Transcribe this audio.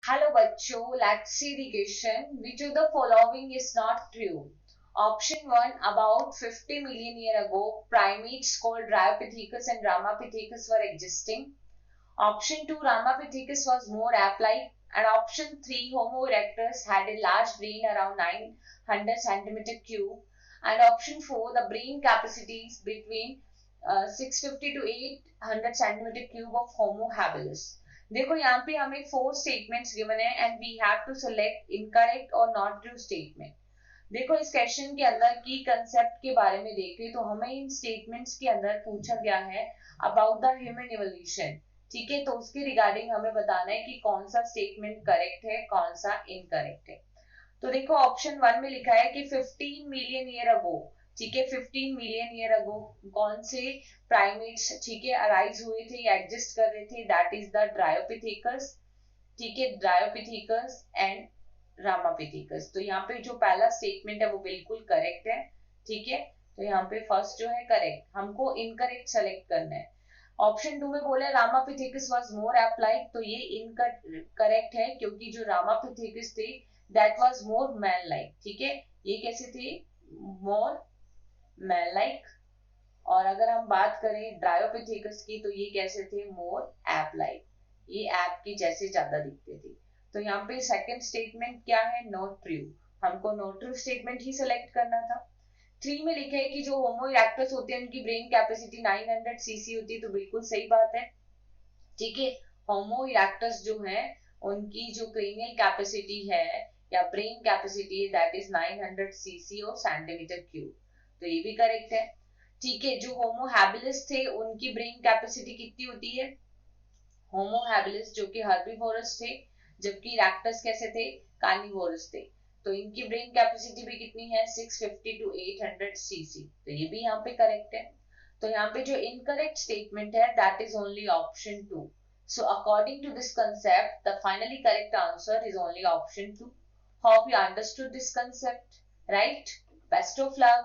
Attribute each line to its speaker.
Speaker 1: Hello बच्चों, let's see the question. Which of the following is not true? Option 1, about 50 million years ago, primates called Dryopithecus and Ramapithecus were existing. Option 2, Ramapithecus was more ape-like. And option 3, Homo erectus had a large brain around 900 centimeter cube. And option 4, the brain capacity is between 650 to 800 centimeter cube of Homo habilis. देखो यहाँ पे हमें 4 statements given है and we have to select incorrect और not true statement. देखो इस question के अंदर की कंसेप्ट के बारे में देखें तो हमें इन स्टेटमेंट्स के अंदर पूछा गया है अबाउट द ह्यूमन इवोल्यूशन. ठीक है, तो उसके रिगार्डिंग हमें बताना है कि कौन सा स्टेटमेंट करेक्ट है, कौन सा इनकरेक्ट है. तो देखो ऑप्शन 1 में लिखा है कि 15 मिलियन ईयर अगो. ठीक है, 15 मिलियन ईयर अगो कौन से प्राइमेट्स ठीक है अराइज हुए थे या एग्जिस्ट कर रहे थे, दैट इज द ड्रायोपिथेकस. ठीक है, ड्रायोपिथेकस एंड रामापिथेकस. तो यहाँ पे जो पहला स्टेटमेंट है वो बिल्कुल करेक्ट है. ठीक है, तो यहाँ पे फर्स्ट जो है करेक्ट, हमको इनकरेक्ट सेलेक्ट करना है. ऑप्शन 2 में बोले Ramapithecus was more ape like, तो ये इनकरेक्ट है क्योंकि जो रामापिथेकस थे that was more man like. ठीक है, ये कैसे थे, मोर मैन लाइक. और अगर हम बात करें ड्रायोपिथेकस की तो ये कैसे थे, मोर एप लाइक, ये एप के जैसे ज्यादा दिखते थे. तो यहाँ पे सेकंड स्टेटमेंट क्या है, नॉट ट्रू. हमको not true statement he select करना था. 3 में लिखे है कि जो होमो इरेक्टस होते हैं उनकी ब्रेन कैपेसिटी 900 सीसी होती है, तो बिल्कुल सही बात है. ठीक है, होमो इरेक्टस जो है उनकी जो क्रेनियल कैपेसिटी है या ब्रेन कैपेसिटी है दैट इज 900 सीसी और सेंटीमीटर क्यूब, तो ये भी करेक्ट है. ठीक है, जो होमो हैबिलिस थे उनकी ब्रेन कैपेसिटी कितनी होती है, होमो हैबिलिस जो कि हर्बीवोरस थे, जबकि इरेक्टस कैसे थे, कार्निवोरस थे. तो इनकी ब्रेन कैपेसिटी भी कितनी है, 650 टू 800 सीसी, तो ये भी यहाँ पे करेक्ट है. तो यहाँ पे जो इनकरेक्ट स्टेटमेंट है that is only option 2. So according to this concept, the finally correct answer is only option 2. Hope you understood this concept, right? Best of luck.